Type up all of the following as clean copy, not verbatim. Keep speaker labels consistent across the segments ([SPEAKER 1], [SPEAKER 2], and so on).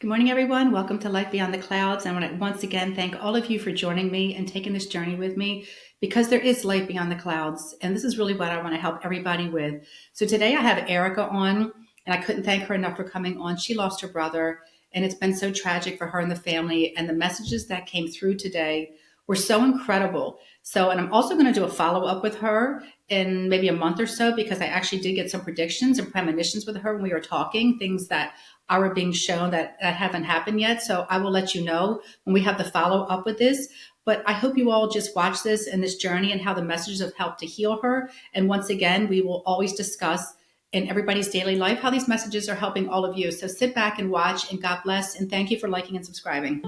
[SPEAKER 1] Good morning, everyone. Welcome to Life Beyond the Clouds. I want to once again thank all of you for joining me and taking this journey with me because there is life beyond the clouds. And this is really what I want to help everybody with. So today I have Ericka on, and I couldn't thank her enough for coming on. She lost her brother, and it's been so tragic for her and the family. And the messages that came through today were so incredible. So, and I'm also going to do a follow up with her in maybe a month or so because I actually did get some predictions and premonitions with her when we were talking, things that are being shown that haven't happened yet. So I will let you know when we have the follow up with this. But I hope you all just watch this and this journey and how the messages have helped to heal her. And once again, we will always discuss in everybody's daily life how these messages are helping all of you. So sit back and watch, and God bless. And thank you for liking and subscribing.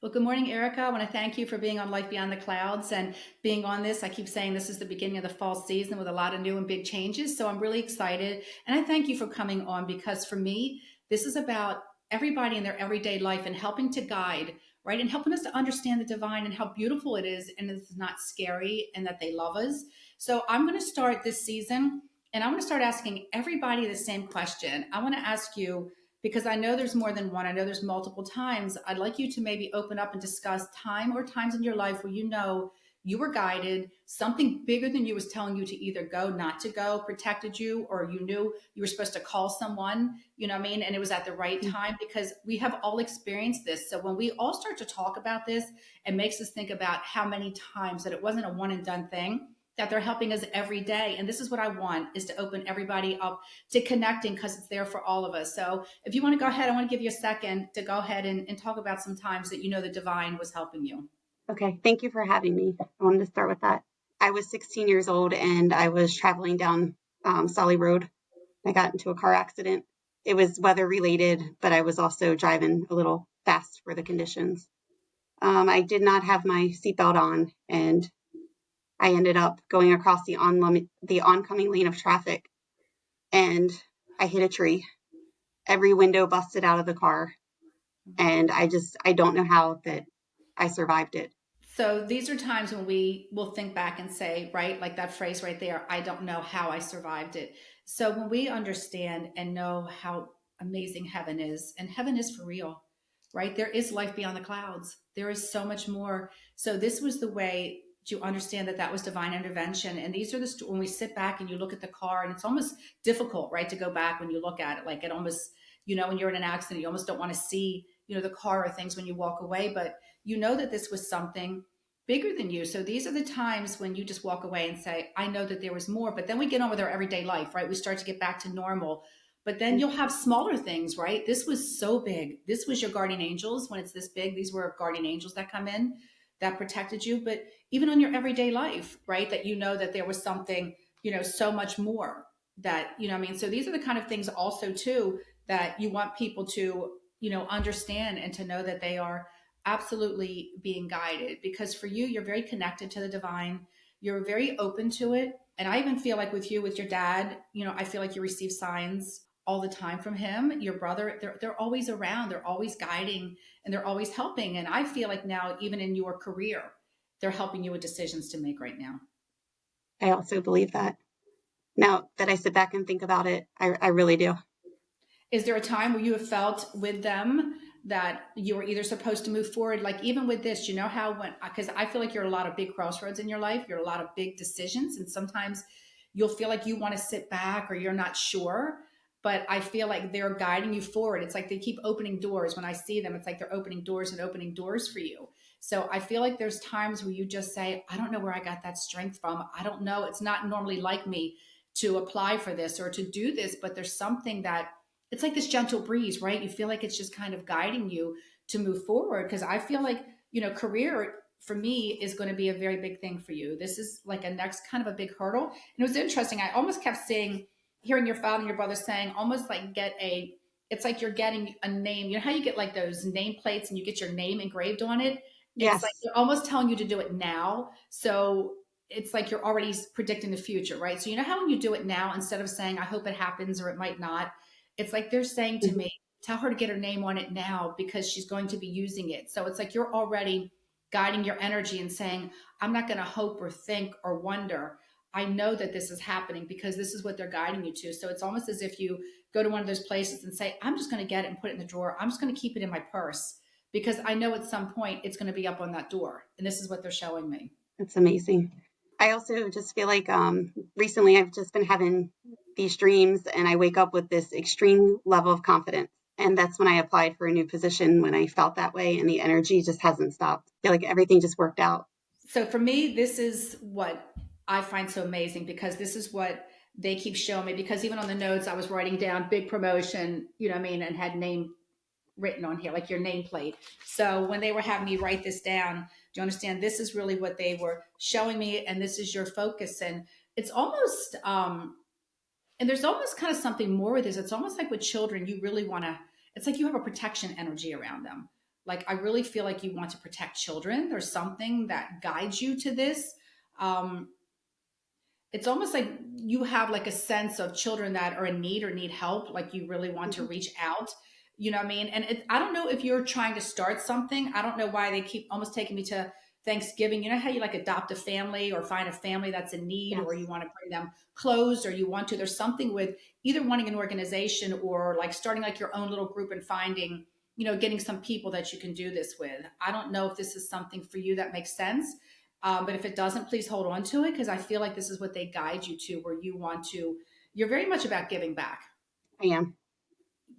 [SPEAKER 1] Well, good morning, Ericka. I want to thank you for being on Life Beyond the Clouds and being on this. I keep saying this is the beginning of the fall season with a lot of new and big changes. So I'm really excited. And I thank you for coming on because for me, this is about everybody in their everyday life and helping to guide, right? And helping us to understand the divine and how beautiful it is and it's not scary and that they love us. So I'm going to start this season and I'm going to start asking everybody the same question. I want to ask you, because I know there's more than one. I know there's multiple times. I'd like you to maybe open up and discuss time or times in your life where you know you were guided, something bigger than you was telling you to either go, not to go, protected you, or you knew you were supposed to call someone, you know what I mean? And it was at the right time because we have all experienced this. So when we all start to talk about this, it makes us think about how many times that it wasn't a one and done thing, that they're helping us every day. And this is what I want is to open everybody up to connecting because it's there for all of us. So if you want to go ahead, I want to give you a second to go ahead and talk about some times that you know the divine was helping you.
[SPEAKER 2] Okay, thank you for having me. I wanted to start with that. I was 16 years old and I was traveling down Solly Road. I got into a car accident. It was weather related, but I was also driving a little fast for the conditions. I did not have my seatbelt on, and I ended up going across the oncoming lane of traffic, and I hit a tree. Every window busted out of the car, and I don't know how that I survived it.
[SPEAKER 1] So these are times when we will think back and say, right, like that phrase right there, I don't know how I survived it. So when we understand and know how amazing heaven is, and heaven is for real, right? There is life beyond the clouds. There is so much more. So this was the way to understand that that was divine intervention. And these are when we sit back and you look at the car, and it's almost difficult, right, to go back when you look at it. Like it almost, when you're in an accident, you almost don't want to see, the car or things when you walk away. But you know that this was something bigger than you. So these are the times when you just walk away and say, I know that there was more. But then we get on with our everyday life, right? We start to get back to normal. But then you'll have smaller things, right? This was so big. This was your guardian angels. When it's this big, these were guardian angels that come in that protected you. But even on your everyday life, right? That you know that there was something, so much more that, I mean, so these are the kind of things also too that you want people to, understand and to know that they are absolutely being guided because for you, you're very connected to the divine. You're very open to it. And I even feel like with you, with your dad, I feel like you receive signs all the time from him. Your brother, they're always around. They're always guiding and they're always helping. And I feel like now, even in your career, they're helping you with decisions to make right now.
[SPEAKER 2] I also believe that. Now that I sit back and think about it, I really do.
[SPEAKER 1] Is there a time where you have felt with them that you were either supposed to move forward, like even with this, how when, because I feel like you're at a lot of big crossroads in your life, you're a lot of big decisions, and sometimes you'll feel like you want to sit back or you're not sure, but I feel like they're guiding you forward. It's like they keep opening doors. When I see them, it's like they're opening doors and opening doors for you. So I feel like there's times where you just say, I don't know where I got that strength from. I don't know. It's not normally like me to apply for this or to do this, but there's something that it's like this gentle breeze, right? You feel like it's just kind of guiding you to move forward. Because I feel like, career for me is going to be a very big thing for you. This is like a next kind of a big hurdle. And it was interesting. I almost kept hearing your father and your brother saying, almost like it's like you're getting a name. You know how you get like those name plates and you get your name engraved on it? It's
[SPEAKER 2] Yes.
[SPEAKER 1] like they're almost telling you to do it now. So it's like you're already predicting the future, right? So you know how when you do it now, instead of saying, I hope it happens or it might not, it's like they're saying to me, tell her to get her name on it now because she's going to be using it. So it's like you're already guiding your energy and saying, I'm not going to hope or think or wonder. I know that this is happening because this is what they're guiding you to. So it's almost as if you go to one of those places and say, I'm just going to get it and put it in the drawer. I'm just going to keep it in my purse because I know at some point it's going to be up on that door. And this is what they're showing me.
[SPEAKER 2] It's amazing. I also just feel like recently I've just been having these dreams and I wake up with this extreme level of confidence. And that's when I applied for a new position when I felt that way and the energy just hasn't stopped. I feel like everything just worked out.
[SPEAKER 1] So for me, this is what I find so amazing because this is what they keep showing me. Because even on the notes, I was writing down big promotion, you know what I mean, and had name written on here, like your nameplate. So when they were having me write this down, do you understand? This is really what they were showing me, and this is your focus. And it's almost, and there's almost kind of something more with this. It's almost like with children, you really want to, it's like you have a protection energy around them. Like I really feel like you want to protect children. There's something that guides you to this. Um, it's almost like you have like a sense of children that are in need or need help, like you really want to
[SPEAKER 2] Mhm.
[SPEAKER 1] reach out, you know what I mean? And I don't know if you're trying to start something. I don't know why they keep almost taking me to Thanksgiving. You know how you like adopt a family or find a family that's in need, or you
[SPEAKER 2] Yes.
[SPEAKER 1] want to bring them clothes, or you want to, there's something with either wanting an organization or like starting like your own little group and finding, getting some people that you can do this with. I don't know if this is something for you that makes sense. But if it doesn't, please hold on to it because I feel like this is what they guide you to, where you want to, you're very much about giving back.
[SPEAKER 2] I am.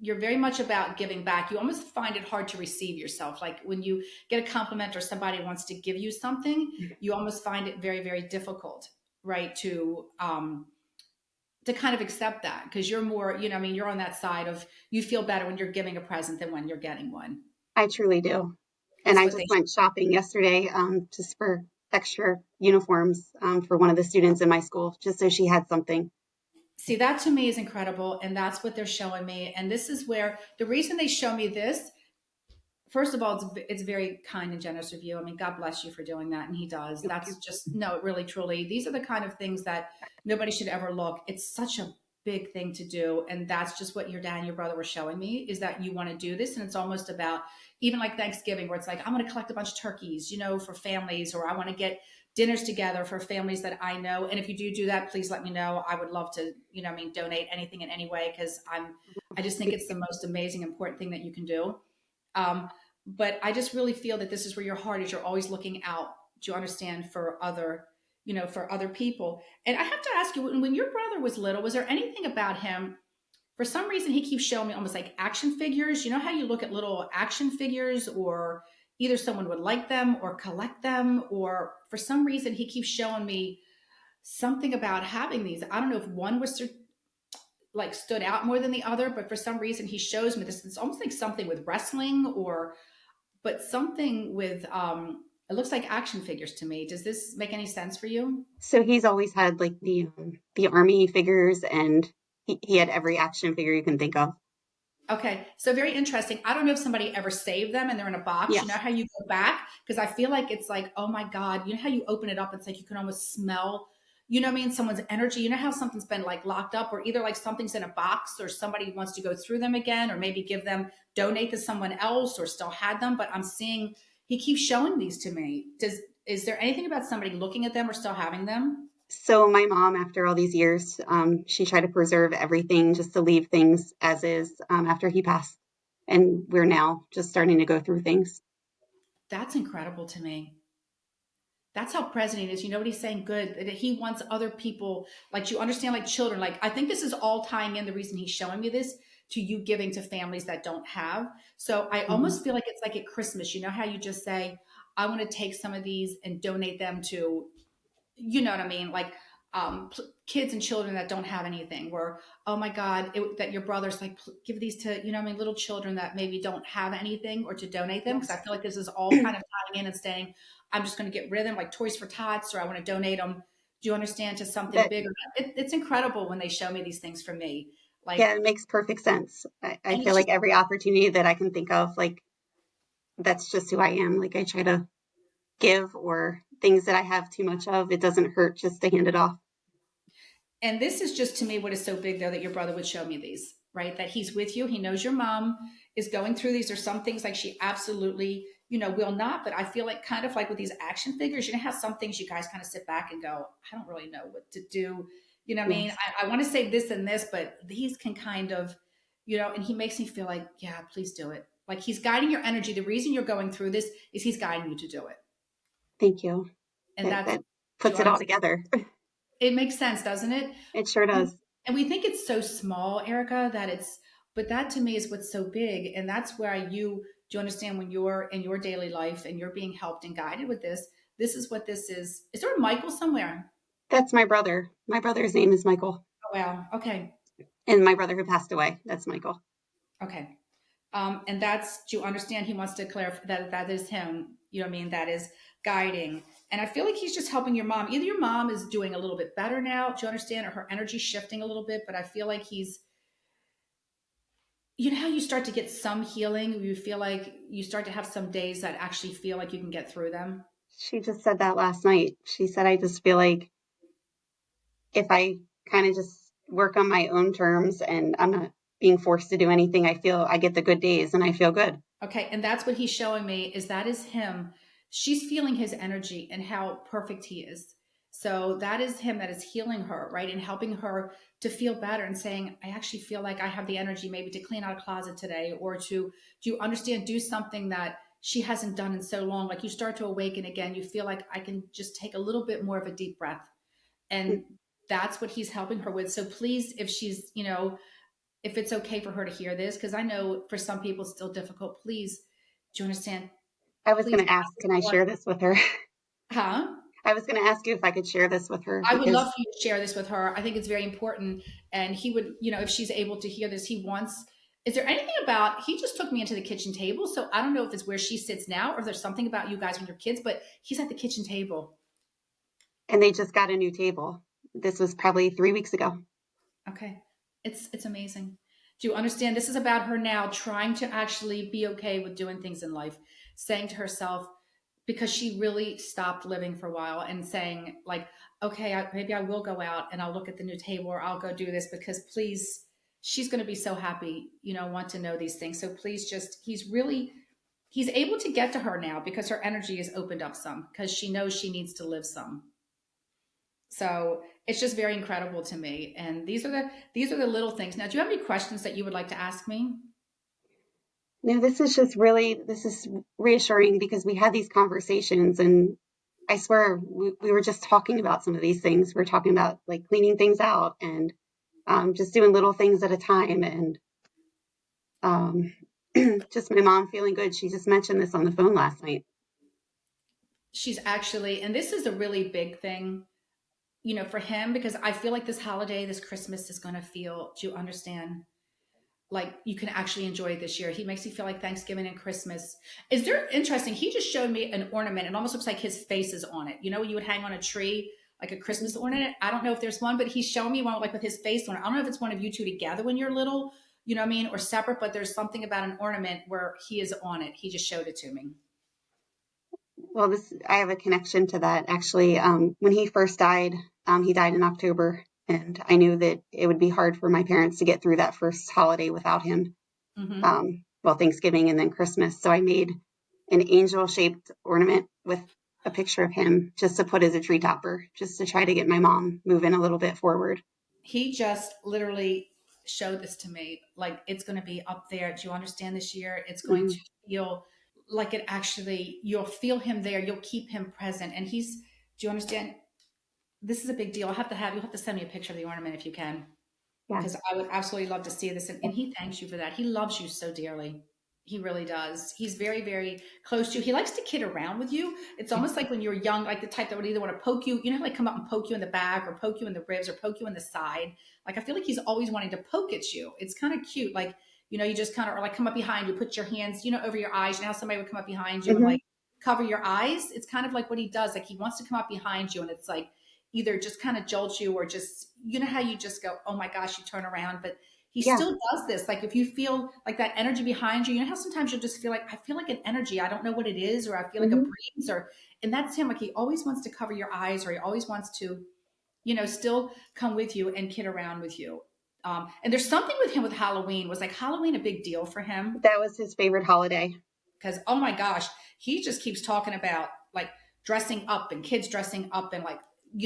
[SPEAKER 1] You're very much about giving back. You almost find it hard to receive yourself. Like when you get a compliment or somebody wants to give you something, you almost find it very, very difficult, right? To kind of accept that because you're more, I mean, you're on that side of you feel better when you're giving a present than when you're getting one.
[SPEAKER 2] I truly do. And
[SPEAKER 1] It's
[SPEAKER 2] I
[SPEAKER 1] what
[SPEAKER 2] just
[SPEAKER 1] they
[SPEAKER 2] went shopping yesterday just for extra uniforms for one of the students in my school, just so she had something.
[SPEAKER 1] see. That to me is incredible. And that's what they're showing me. And this is where the reason they show me this, first of all, it's very kind and generous of you. I mean, God bless you for doing that. And he does.
[SPEAKER 2] Thank
[SPEAKER 1] That's
[SPEAKER 2] you.
[SPEAKER 1] just, no, really, truly, these are the kind of things that nobody should ever look. It's such a big thing to do. And that's just what your dad and your brother were showing me is that you want to do this. And it's almost about even like Thanksgiving, where it's like, I'm going to collect a bunch of turkeys, for families, or I want to get dinners together for families that I know. And if you do that, please let me know. I would love to, donate anything in any way because I just think it's the most amazing, important thing that you can do. Um, but I just really feel that this is where your heart is. You're always looking out. Do you understand for other, for other people? And I have to ask you, when your brother was little, was there anything about him? For some reason, he keeps showing me almost like action figures. You know how you look at little action figures, or either someone would like them or collect them, or for some reason, he keeps showing me something about having these. I don't know if one was like stood out more than the other, but for some reason, he shows me this. It's almost like something with wrestling or but something with it looks like action figures to me. Does this make any sense for you?
[SPEAKER 2] So he's always had like the army figures, and he had every action figure you can think of.
[SPEAKER 1] Okay, so very interesting. I don't know if somebody ever saved them and they're in a box. You know
[SPEAKER 2] Yes.
[SPEAKER 1] how you go back? Because I feel like it's like, oh my God, you know how you open it up? It's like you can almost smell, what I mean? Someone's energy. You know how something's been like locked up, or either like something's in a box or somebody wants to go through them again, or maybe give them, donate to someone else or still had them. But I'm seeing he keeps showing these to me. Is there anything about somebody looking at them or still having them?
[SPEAKER 2] So my mom, after all these years, she tried to preserve everything just to leave things as is after he passed. And we're now just starting to go through things.
[SPEAKER 1] That's incredible to me. That's how present he is. You know what he's saying? Good. That he wants other people, like you understand, like children. Like I think this is all tying in the reason he's showing me this to you giving to families that don't have. So I
[SPEAKER 2] Mhm.
[SPEAKER 1] almost feel like it's like at Christmas. You know how you just say, I want to take some of these and donate them to, you know what I mean? Like kids and children that don't have anything where, oh my God, that your brother's like, give these to, you know what I mean? Little children that maybe don't have anything or to donate them. Cause I
[SPEAKER 2] Yes.
[SPEAKER 1] feel like this is all kind of tying in and saying, I'm just going to get rid of them like Toys for Tots, or I want to donate them. Do you understand, to something
[SPEAKER 2] That,
[SPEAKER 1] bigger? It's incredible when they show me these things for me.
[SPEAKER 2] yeah,
[SPEAKER 1] Like,
[SPEAKER 2] it makes perfect sense. I
[SPEAKER 1] and
[SPEAKER 2] feel
[SPEAKER 1] it's
[SPEAKER 2] like
[SPEAKER 1] just,
[SPEAKER 2] every opportunity that I can think of, like, that's just who I am. Like, I try to give, or things that I have too much of, it doesn't hurt just to hand it off.
[SPEAKER 1] and this is just to me what is so big though that your brother would show me these, right? That he's with you. He knows your mom is going through these. There's some things like she absolutely will not. But I feel like kind of like with these action figures, how some things you guys kind of sit back and go, I don't really know what to do. You know what I mean?
[SPEAKER 2] Yes.
[SPEAKER 1] I want to say this and this, but these can kind of, and he makes me feel like, yeah, please do it. Like he's guiding your energy. The reason you're going through this is he's guiding you to do it.
[SPEAKER 2] Thank you.
[SPEAKER 1] And
[SPEAKER 2] That
[SPEAKER 1] do you
[SPEAKER 2] puts it all
[SPEAKER 1] understand?
[SPEAKER 2] together.
[SPEAKER 1] It makes sense, doesn't it?
[SPEAKER 2] It sure does.
[SPEAKER 1] And we think it's so small, Erica, but that to me is what's so big. And that's where do you understand when you're in your daily life and you're being helped and guided with this is what this is. Is there a Michael somewhere?
[SPEAKER 2] That's my brother. My brother's name is Michael.
[SPEAKER 1] Oh, wow. Okay.
[SPEAKER 2] And my brother who passed away, that's Michael.
[SPEAKER 1] Okay. And do you understand? He wants to clarify that is him. You know what I mean? That is guiding. And I feel like he's just helping your mom. Either your mom is doing a little bit better now, do you understand? Or her energy shifting a little bit, but I feel like how you start to get some healing, you feel like you start to have some days that actually feel like you can get through them.
[SPEAKER 2] She just said that last night. She said, I just feel like if I kind of just work on my own terms and I'm not being forced to do anything, I feel I get the good days and I feel good.
[SPEAKER 1] Okay, and that's what he's showing me is that is him. She's feeling his energy and how perfect he is. So that is him that is healing her, right? And helping her to feel better and saying, I actually feel like I have the energy maybe to clean out a closet today or to, do you understand, do something that she hasn't done in so long. Like you start to awaken again, you feel like I can just take a little bit more of a deep breath. And that's what he's helping her with. So please, if she's, if it's okay for her to hear this, because I know for some people it's still difficult, please, do you understand?
[SPEAKER 2] I was
[SPEAKER 1] Please,
[SPEAKER 2] going to ask, can I share this with her?
[SPEAKER 1] huh?
[SPEAKER 2] I was going to ask you if I could share this with her
[SPEAKER 1] I would
[SPEAKER 2] because,
[SPEAKER 1] love for you to share this with her. I think it's very important. And he would, if she's able to hear this, is there anything about, he just took me into the kitchen table. So I don't know if it's where she sits now or if there's something about you guys with your kids, but he's at the kitchen table.
[SPEAKER 2] and they just got a new table. This was probably 3 weeks ago.
[SPEAKER 1] Okay. It's amazing. Do you understand? This is about her now trying to actually be okay with doing things in life, saying to herself, because she really stopped living for a while and saying like, okay, maybe I will go out and I'll look at the new table or I'll go do this because please, she's going to be so happy, want to know these things. So please he's able to get to her now because her energy is opened up some because she knows she needs to live some. So it's just very incredible to me. And these are the little things. Now, do you have any questions that you would like to ask me?
[SPEAKER 2] No, this is reassuring because we had these conversations and I swear we were just talking about some of these things. We're talking about like cleaning things out and just doing little things at a time. And um, just my mom feeling good. She just mentioned this on the phone last night.
[SPEAKER 1] She's actually, and this is a really big thing, for him, because I feel like this holiday, this Christmas is going to feel, do you understand? Like you can actually enjoy it this year. He makes me feel like Thanksgiving and Christmas. Is there interesting? He just showed me an ornament. It almost looks like his face is on it. You would hang on a tree like a
[SPEAKER 2] Mhm.
[SPEAKER 1] Christmas ornament. I don't know if there's one, but he's showing me one like with his face on it. I don't know if it's one of you two together when you're little, you know what I mean, or separate, but there's something about an ornament where he is on it. He just showed it to me.
[SPEAKER 2] Well, I have a connection to that actually. When he died in October, and I knew that it would be hard for my parents to get through that first holiday without him.
[SPEAKER 1] Mm-hmm.
[SPEAKER 2] Well, Thanksgiving and then Christmas. So I made an angel shaped ornament with a picture of him just to put as a tree topper, just to try to get my mom moving a little bit forward.
[SPEAKER 1] He just literally showed this to me. Like it's going to be up there. Do you understand this year? It's going to
[SPEAKER 2] Mhm.
[SPEAKER 1] feel like it actually, you'll feel him there. You'll keep him present. And do you understand? This is a big deal. You'll have to send me a picture of the ornament if you can,
[SPEAKER 2] Yes.
[SPEAKER 1] because I would absolutely love to see this. And he thanks you for that. He loves you so dearly. He really does. He's very, very close to you. He likes to kid around with you. It's
[SPEAKER 2] Yeah.
[SPEAKER 1] almost like when you're young, like the type that would either want to poke you, like come up and poke you in the back or poke you in the ribs or poke you in the side. Like I feel like he's always wanting to poke at you. It's kind of cute. Like, you just kind of, or like come up behind you, put your hands, over your eyes. Now somebody would come up behind you and
[SPEAKER 2] Hmm.
[SPEAKER 1] like cover your eyes. It's kind of like what he does. Like he wants to come up behind you and it's like either just kind of jolt you or just, how you just go, oh my gosh, you turn around. But he
[SPEAKER 2] Yeah.
[SPEAKER 1] still does this. Like if you feel like that energy behind you, how sometimes you'll just feel like, I feel like an energy. I don't know what it is, or I feel like a
[SPEAKER 2] Hmm.
[SPEAKER 1] breeze, and that's him. Like he always wants to cover your eyes, or he always wants to, still come with you and kid around with you. And there's something with him with Halloween. Was like Halloween a big deal for him?
[SPEAKER 2] That was his favorite holiday.
[SPEAKER 1] because, oh my gosh, he just keeps talking about like dressing up and kids dressing up and like,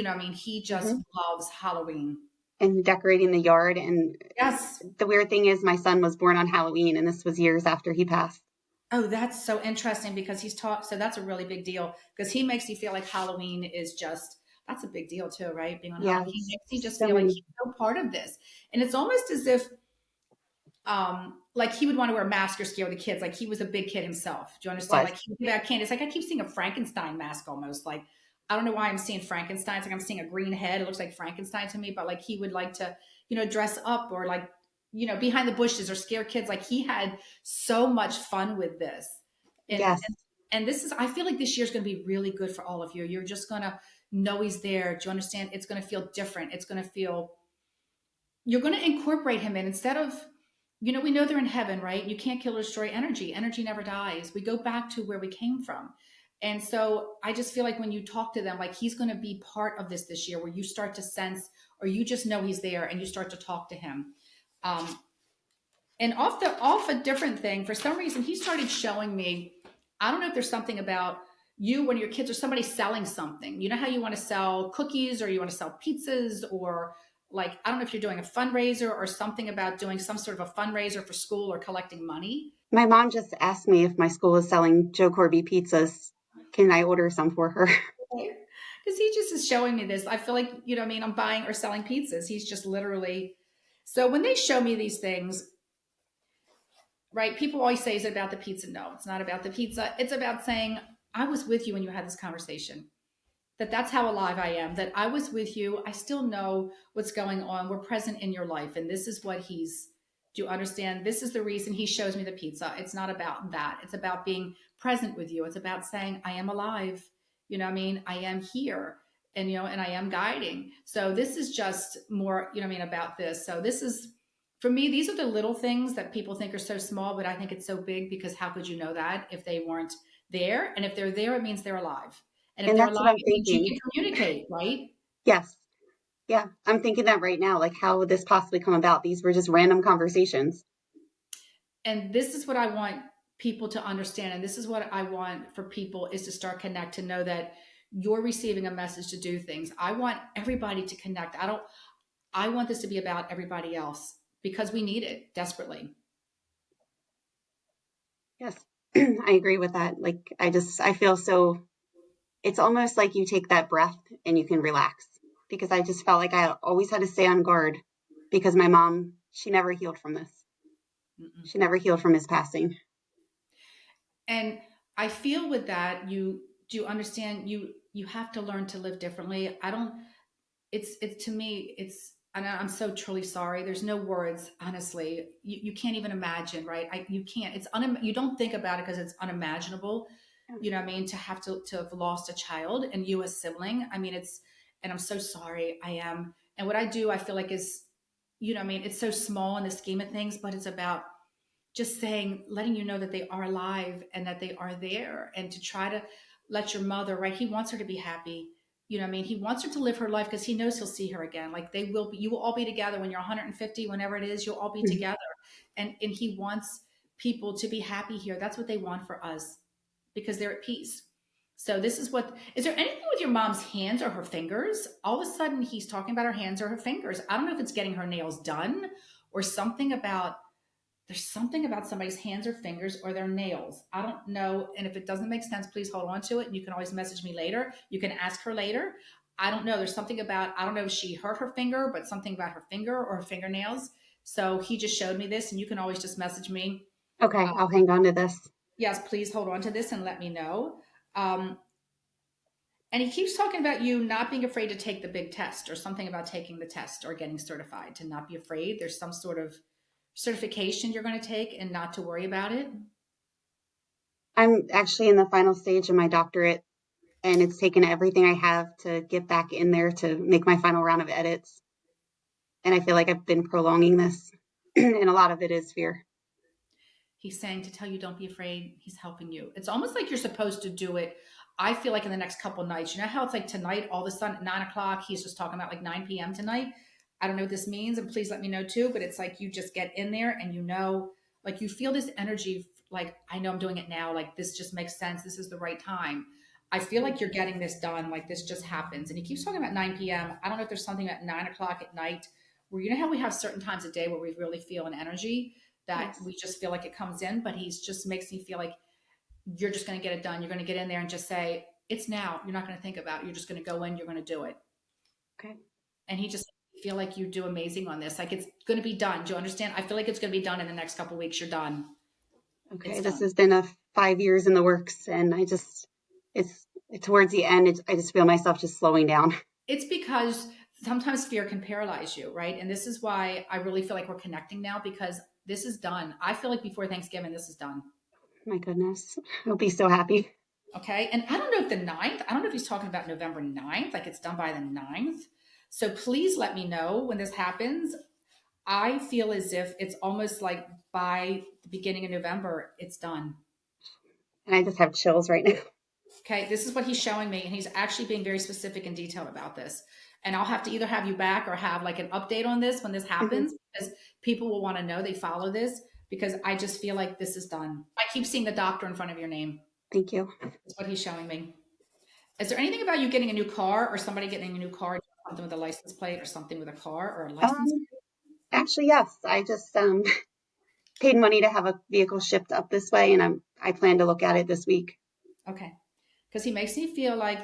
[SPEAKER 1] I mean, he just
[SPEAKER 2] Hmm.
[SPEAKER 1] loves Halloween.
[SPEAKER 2] And decorating the yard. And
[SPEAKER 1] Yes.
[SPEAKER 2] the weird thing is, my son was born on Halloween, and this was years after he passed.
[SPEAKER 1] Oh, that's so interesting because he's taught. So that's a really big deal because he makes you feel like Halloween is just, that's a big deal too, right? Being on
[SPEAKER 2] Yeah,
[SPEAKER 1] Halloween. He makes you just
[SPEAKER 2] so
[SPEAKER 1] feel like
[SPEAKER 2] many.
[SPEAKER 1] he's so part of this. And it's almost as if like he would want to wear a mask or scare the kids. Like he was a big kid himself. Do you understand?
[SPEAKER 2] Was.
[SPEAKER 1] Like he would give out candy. It's like I keep seeing a Frankenstein mask almost. Like I don't know why I'm seeing Frankenstein. It's like I'm seeing a green head. It looks like Frankenstein to me, but like he would like to, dress up or like, behind the bushes or scare kids. Like he had so much fun with this. And
[SPEAKER 2] Yes.
[SPEAKER 1] and this is I feel like this year's gonna be really good for all of you. You're just gonna know he's there. Do you understand? It's gonna feel different. It's gonna feel you're going to incorporate him in instead of we know they're in heaven, right? You can't kill or destroy energy never dies. We go back to where we came from. And so I just feel like when you talk to them, like he's going to be part of this year, where you start to sense or you just know he's there and you start to talk to him. um, and off a different thing, for some reason he started showing me, I don't know if there's something about you when your kids or somebody selling something. You know how you want to sell cookies or you want to sell pizzas, or like I don't know if you're doing a fundraiser or something about doing some sort of a fundraiser for school or collecting money.
[SPEAKER 2] My mom just asked me if my school is selling Joe Corby pizzas. Can I order some for her?
[SPEAKER 1] Because he just is showing me this. I feel like, what I mean, I'm buying or selling pizzas. He's just literally. So when they show me these things, right? People always say, is it about the pizza? No, it's not about the pizza. It's about saying, I was with you when you had this conversation. That's how alive I am, that I was with you. I still know what's going on. We're present in your life. And this is what do you understand? This is the reason he shows me the pizza. It's not about that. It's about being present with you. It's about saying, I am alive. You know what I mean? I am here and, and I am guiding. So this is just more, about this. So this is, for me, these are the little things that people think are so small, but I think it's so big because how could you know that if they weren't there? And if they're there, it means they're alive. And if
[SPEAKER 2] And
[SPEAKER 1] they're
[SPEAKER 2] that's what
[SPEAKER 1] alive,
[SPEAKER 2] I'm
[SPEAKER 1] it means you
[SPEAKER 2] thinking.
[SPEAKER 1] can communicate, right?
[SPEAKER 2] Yes. Yeah. I'm thinking that right now. Like, how would this possibly come about? These were just random conversations.
[SPEAKER 1] And this is what I want people to understand. And this is what I want for people is to start connect, to know that you're receiving a message to do things. I want everybody to connect. I want this to be about everybody else because we need it desperately.
[SPEAKER 2] Yes. I agree with that. Like, I feel so, it's almost like you take that breath and you can relax, because I just felt like I always had to stay on guard, because my mom, she never healed from this.
[SPEAKER 1] Mm-mm.
[SPEAKER 2] She never healed from his passing.
[SPEAKER 1] And I feel with that, you do understand you have to learn to live differently. I don't it's to me and I'm so truly sorry. There's no words, honestly. You can't even imagine, right? You can't. You don't think about it because it's unimaginable. You know what I mean? To have lost a child and you a sibling. I mean, and I'm so sorry. I am. And what I do, I feel like is, what I mean, it's so small in the scheme of things, but it's about just saying, letting you know that they are alive and that they are there, and to try to let your mother, right? He wants her to be happy. You know what I mean? He wants her to live her life because he knows he'll see her again. Like you will all be together when you're 150, whenever it is, you'll all be
[SPEAKER 2] Mhm.
[SPEAKER 1] together. And he wants people to be happy here. That's what they want for us because they're at peace. So is there anything with your mom's hands or her fingers? All of a sudden he's talking about her hands or her fingers. I don't know if it's getting her nails done or something about there's something about somebody's hands or fingers or their nails. I don't know. And if it doesn't make sense, please hold on to it. And you can always message me later. You can ask her later. I don't know. There's something about, I don't know if she hurt her finger, but something about her finger or her fingernails. So he just showed me this, and you can always just message me.
[SPEAKER 2] Okay,
[SPEAKER 1] Uh,
[SPEAKER 2] I'll hang on to this.
[SPEAKER 1] yes, please hold on to this and let me know. Um, and he keeps talking about you not being afraid to take the big test or something about taking the test or getting certified, to not be afraid. There's some sort of certification you're going to take and not to worry about it.
[SPEAKER 2] I'm actually in the final stage of my doctorate, and it's taken everything I have to get back in there to make my final round of edits. And I feel like I've been prolonging this, and a lot of it is fear.
[SPEAKER 1] He's saying to tell you, don't be afraid. He's helping you. It's almost like you're supposed to do it. I feel like in the next couple nights, you know how it's like tonight, all of a sudden at 9 o'clock, he's just talking about like 9 p.m. tonight. I don't know what this means, and please let me know too. But it's like you just get in there and like you feel this energy. like, I know I'm doing it now. Like, this just makes sense. This is the right time. I feel like you're getting this done. Like, this just happens. And he keeps talking about 9 p.m. I don't know if there's something at 9 o'clock at night where, you know, how we have certain times a day where we really feel an energy that
[SPEAKER 2] Yes.
[SPEAKER 1] we just feel like it comes in, but he's just makes me feel like you're just going to get it done. You're going to get in there and just say, it's now. You're not going to think about it. You're just going to go in, you're going to do it.
[SPEAKER 2] Okay.
[SPEAKER 1] And he just feel like you do amazing on this. Like, it's going to be done. Do you understand? I feel like it's going to be done in the next couple of weeks. You're done.
[SPEAKER 2] Okay.
[SPEAKER 1] It's
[SPEAKER 2] This
[SPEAKER 1] done.
[SPEAKER 2] has been a 5 years in the works, and it's towards the end. I just feel myself just slowing down.
[SPEAKER 1] It's because sometimes fear can paralyze you, right? And this is why I really feel like we're connecting now, because this is done. I feel like before Thanksgiving, this is done.
[SPEAKER 2] My goodness. I'll be so happy.
[SPEAKER 1] Okay. And I don't know if the 9th, I don't know if he's talking about November 9th, like it's done by the 9th. So please let me know when this happens. I feel as if it's almost like by the beginning of November, it's done.
[SPEAKER 2] And I just have chills right now.
[SPEAKER 1] Okay, this is what he's showing me, and he's actually being very specific and detailed about this. And I'll have to either have you back or have like an update on this when this
[SPEAKER 2] Hmm.
[SPEAKER 1] happens, because people will want to know they follow this, because I just feel like this is done. I keep seeing the doctor in front of your name.
[SPEAKER 2] Thank you.
[SPEAKER 1] That's what he's showing me. Is there anything about you getting a new car or somebody getting a new car, something with a license plate or something with a car or a license?
[SPEAKER 2] Um, Actually, yes. I just paid money to have a vehicle shipped up this way, and I plan to look at it this week.
[SPEAKER 1] Okay. Because he makes me feel like,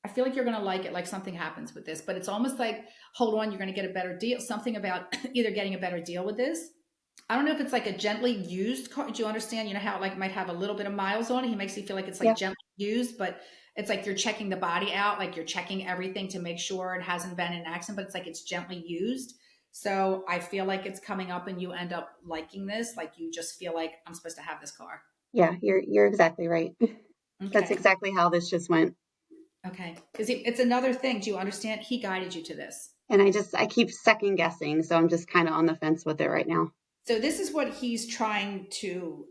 [SPEAKER 1] I feel like you're going to like it, like something happens with this, but it's almost like, hold on, you're going to get a better deal. Something about either getting a better deal with this. I don't know if it's like a gently used car. Do you understand? You know how it like might have a little bit of miles on it. He makes me feel like it's like
[SPEAKER 2] Yeah.
[SPEAKER 1] gently used, but it's like you're checking the body out, like you're checking everything to make sure it hasn't been in an accident, but it's like it's gently used. So I feel like it's coming up and you end up liking this. Like you just feel like I'm supposed to have this car.
[SPEAKER 2] Yeah, you're exactly right. That's
[SPEAKER 1] Okay.
[SPEAKER 2] exactly how this just went.
[SPEAKER 1] Okay. Because it's another thing. Do you understand? He guided you to this.
[SPEAKER 2] And I keep second guessing, so I'm just kind of on the fence with it right now.
[SPEAKER 1] So this is what he's trying to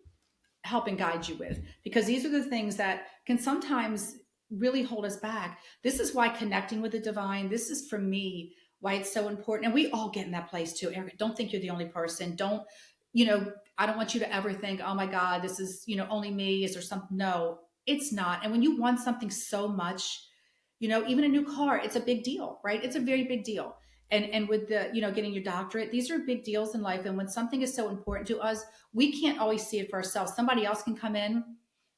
[SPEAKER 1] help and guide you with, because these are the things that can sometimes really hold us back. This is why connecting with the divine, this is for me why it's so important. And we all get in that place too. Ericka, don't think you're the only person. Don't, you know, I don't want you to ever think, oh my God, this is, you know, only me. Is there something? No, it's not. And when you want something so much, you know, even a new car, it's a big deal, right? It's a very big deal. And with the, you know, getting your doctorate, these are big deals in life. And when something is so important to us, we can't always see it for ourselves. Somebody else can come in,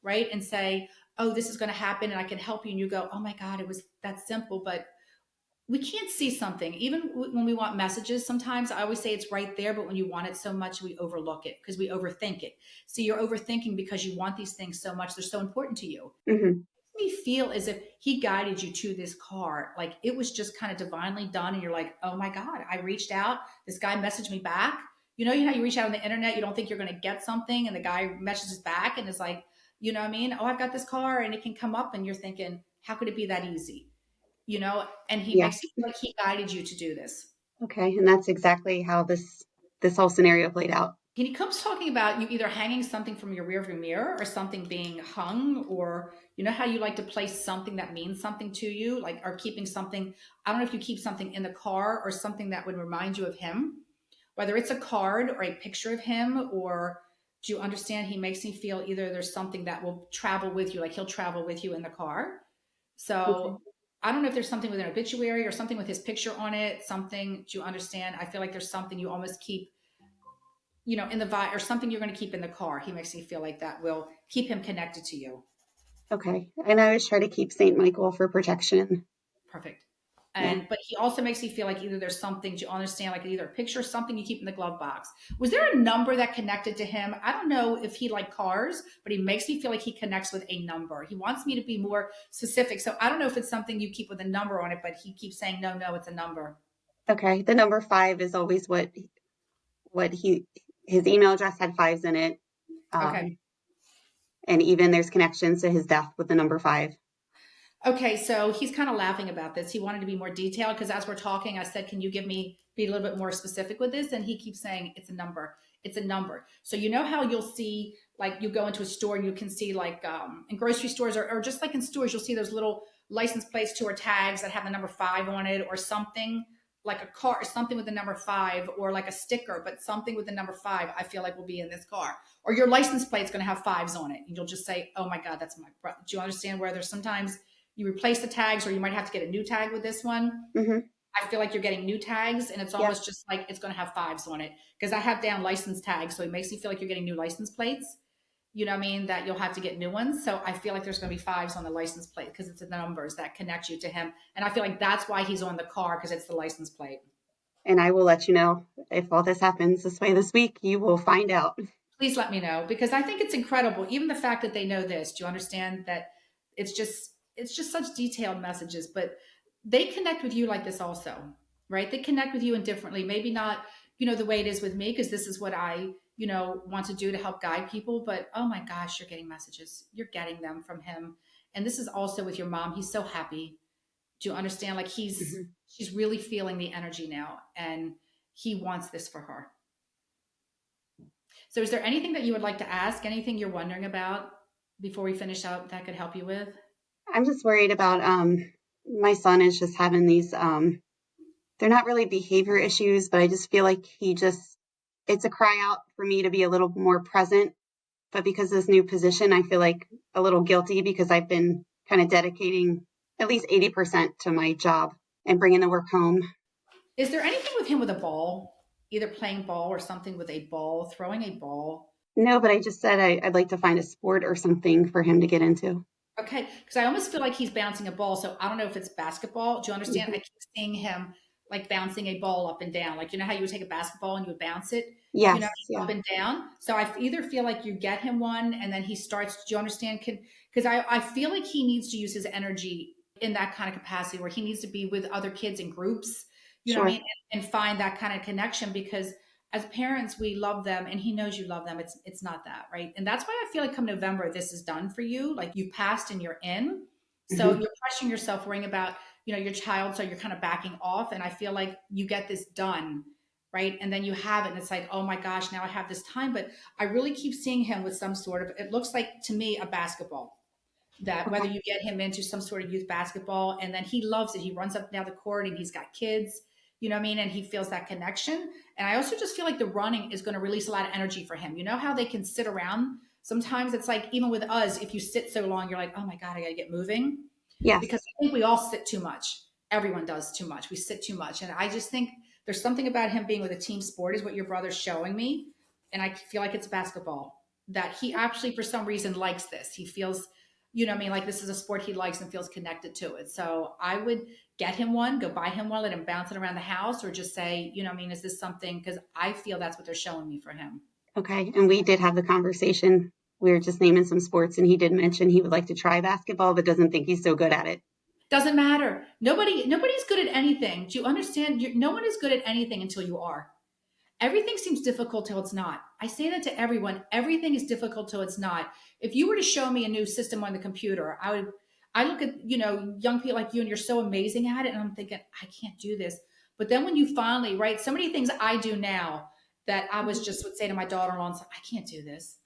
[SPEAKER 1] right, and say, oh, this is going to happen and I can help you. And you go, oh my God, it was that simple. But we can't see something. Even when we want messages, sometimes I always say it's right there, but when you want it so much, we overlook it because we overthink it. So you're overthinking because you want these things so much. They're so important to you.
[SPEAKER 2] Hmm.
[SPEAKER 1] Me feel as if he guided you to this car. Like it was just kind of divinely done. And you're like, oh my God, I reached out. This guy messaged me back. You know how you reach out on the internet, you don't think you're going to get something. And the guy messages back and is like, you know what I mean? Oh, I've got this car and it can come up. And you're thinking, how could it be that easy? You know, and he
[SPEAKER 2] Yeah.
[SPEAKER 1] makes it feel like he guided you to do this.
[SPEAKER 2] Okay. And that's exactly how this whole scenario played out.
[SPEAKER 1] And he comes talking about you either hanging something from your rearview mirror or something being hung, or you know how you like to place something that means something to you, like or keeping something. I don't know if you keep something in the car or something that would remind you of him, whether it's a card or a picture of him, or do you understand? He makes me feel either there's something that will travel with you, like he'll travel with you in the car.
[SPEAKER 2] Okay.
[SPEAKER 1] So I don't know if there's something with an obituary or something with his picture on it, something, do you understand? I feel like there's something you almost keep, you know, in the vibe or something you're going to keep in the car. He makes me feel like that will keep him connected to you.
[SPEAKER 2] Okay. And I always try to keep Saint Michael for protection.
[SPEAKER 1] Perfect.
[SPEAKER 2] Yeah.
[SPEAKER 1] And but he also makes me feel like either there's something, do you understand, like either a picture or something you keep in the glove box. Was there a number that connected to him? I don't know if he liked cars, but he makes me feel like he connects with a number. He wants me to be more specific. So I don't know if it's something you keep with a number on it, but he keeps saying, no, no, it's a number.
[SPEAKER 2] Okay. The number 5 is always what his email address had fives in it.
[SPEAKER 1] Okay.
[SPEAKER 2] Um, and even there's connections to his death with the number 5.
[SPEAKER 1] Okay, so he's kind of laughing about this. He wanted to be more detailed because as we're talking, I said, "Can you be a little bit more specific with this?" And he keeps saying, "It's a number. It's a number." So you know how you'll see, like, you go into a store and you can see, like, in grocery stores or just like in stores, you'll see those little license plates too or tags that have the number 5 on it or something. like a car, something with the number 5, or like a sticker, but something with the number 5, I feel like will be in this car. Or your license plate's going to have 5s on it. And you'll just say, oh my God, that's my brother. Do you understand where there's sometimes you replace the tags, or you might have to get a new tag with this one?
[SPEAKER 2] Hmm.
[SPEAKER 1] I feel like you're getting new tags, and it's
[SPEAKER 2] Yeah.
[SPEAKER 1] almost just like it's going to have 5s on it, because I have down license tags. So it makes me feel like you're getting new license plates. You know what I mean? That you'll have to get new ones. So I feel like there's going to be 5s on the license plate, because it's the numbers that connect you to him. And I feel like that's why he's on the car, because it's the license plate.
[SPEAKER 2] And I will let you know if all this happens this way this week. You will find out.
[SPEAKER 1] Please let me know, because I think it's incredible. Even the fact that they know this. Do you understand that it's just such detailed messages, but they connect with you like this also, right? They connect with you indifferently. Maybe not, the way it is with me, because this is what I, want to do to help guide people. But oh my gosh, you're getting messages. You're getting them from him. And this is also with your mom. He's so happy. Do you understand? Like
[SPEAKER 2] Hmm.
[SPEAKER 1] she's really feeling the energy now, and he wants this for her. So is there anything that you would like to ask? Anything you're wondering about before we finish up that could help you with?
[SPEAKER 2] I'm just worried about my son is just having these they're not really behavior issues, but I just feel like it's a cry out for me to be a little more present. But because of this new position, I feel like a little guilty because I've been kind of dedicating at least 80% to my job and bringing the work home.
[SPEAKER 1] Is there anything with him with a ball, either playing ball or something with a ball, throwing a ball?
[SPEAKER 2] No, but I just said I'd like to find a sport or something for him to get into.
[SPEAKER 1] Okay, because I almost feel like he's bouncing a ball. So I don't know if it's basketball. Do you understand? I
[SPEAKER 2] Mhm.
[SPEAKER 1] keep seeing him like bouncing a ball up and down. Like, how you would take a basketball and you would bounce it,
[SPEAKER 2] Yes,
[SPEAKER 1] up
[SPEAKER 2] yeah,
[SPEAKER 1] and down. So I either feel like you get him one and then he starts, do you understand? Because I feel like he needs to use his energy in that kind of capacity where he needs to be with other kids in groups, you know what I
[SPEAKER 2] sure.
[SPEAKER 1] mean? And find that kind of connection, because as parents, we love them, and he knows you love them. It's not that, right? And that's why I feel like come November, this is done for you. Like you passed and you're in. So
[SPEAKER 2] Hmm.
[SPEAKER 1] you're pressuring yourself, worrying about, your child. So you're kind of backing off. And I feel like you get this done, right? And then you have it, and it's like, oh my gosh, now I have this time. But I really keep seeing him with some sort of, it looks like to me, a basketball, that whether
[SPEAKER 2] Okay.
[SPEAKER 1] you get him into some sort of youth basketball, and then he loves it. He runs up and down the court, and he's got kids, you know what I mean? And he feels that connection. And I also just feel like the running is going to release a lot of energy for him. You know how they can sit around? Sometimes it's like, even with us, if you sit so long, you're like, oh my God, I got to get moving. Because
[SPEAKER 2] Yes.
[SPEAKER 1] I think we all sit too much. Everyone does too much. We sit too much. And I just think there's something about him being with a team sport, is what your brother's showing me. And I feel like it's basketball, that he actually, for some reason, likes this. He feels, what I mean, like this is a sport he likes and feels connected to it. So I would get him one, go buy him one, let him bounce it around the house, or just say, what I mean, is this something? Because I feel that's what they're showing me for him.
[SPEAKER 2] Okay. And we did have the conversation. We were just naming some sports, and he did mention he would like to try basketball, but doesn't think he's so good at it.
[SPEAKER 1] Doesn't matter. Nobody's good at anything. Do you understand? No one is good at anything until you are. Everything seems difficult till it's not. I say that to everyone. Everything is difficult till it's not. If you were to show me a new system on the computer, I look at, young people like you, and you're so amazing at it. And I'm thinking, I can't do this. But then when you finally, right, so many things I do now that I was
[SPEAKER 2] Mhm.
[SPEAKER 1] just would say to my daughter-in-law, I can't do this.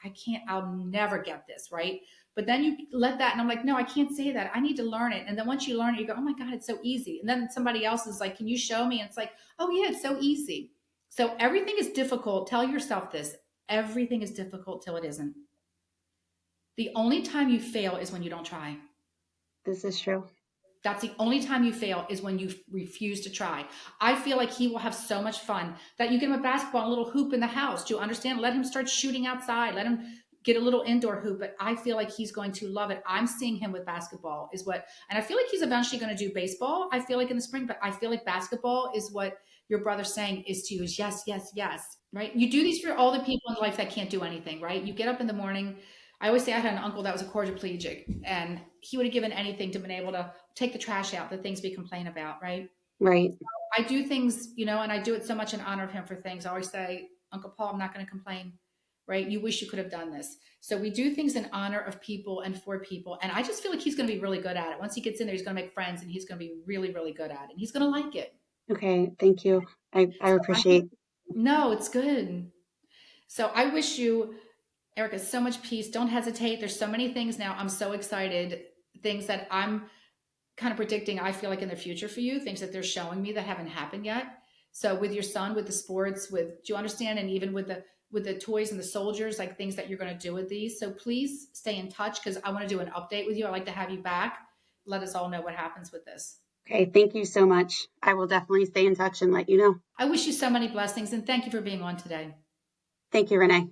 [SPEAKER 1] I'll never get this, right? But then you let that, and I'm like, no, I can't say that. I need to learn it. And then once you learn it, you go, oh my God, it's so easy. And then somebody else is like, can you show me? And it's like, oh yeah, it's so easy. So everything is difficult. Tell yourself this: everything is difficult till it isn't. The only time you fail is when you don't try.
[SPEAKER 2] This is true.
[SPEAKER 1] That's the only time you fail, is when you refuse to try. I feel like he will have so much fun that you give him a basketball, a little hoop in the house. Do you understand? Let him start shooting outside. Let him get a little indoor hoop. But I feel like he's going to love it. I'm seeing him with basketball is what, and I feel like he's eventually going to do baseball. I feel like in the spring, but I feel like basketball is what your brother's saying is to you, is yes, yes, yes, right? You do these for all the people in life that can't do anything, right? You get up in the morning. I always say I had an uncle that was a quadriplegic, and he would have given anything to been able to take the trash out, the things we complain about, right?
[SPEAKER 2] Right.
[SPEAKER 1] I do things, and I do it so much in honor of him for things. I always say, Uncle Paul, I'm not going to complain, right? You wish you could have done this. So we do things in honor of people and for people. And I just feel like he's going to be really good at it. Once he gets in there, he's going to make friends, and he's going to be really, really good at it. And he's going to like it.
[SPEAKER 2] Okay. Thank you. I
[SPEAKER 1] So I think,
[SPEAKER 2] appreciate.
[SPEAKER 1] no, it's good. So I wish you, Ericka, so much peace. Don't hesitate. There's so many things now. I'm so excited. Things that I'm kind of predicting, I feel like in the future for you, things that they're showing me that haven't happened yet. So with your son, with the sports, with, do you understand? And even with the toys and the soldiers, like things that you're going to do with these. So please stay in touch because I want to do an update with you. I'd like to have you back. Let us all know what happens with this.
[SPEAKER 2] Okay, thank you so much. I will definitely stay in touch and let you know.
[SPEAKER 1] I wish you so many blessings and thank you for being on today.
[SPEAKER 2] Thank you, Renee.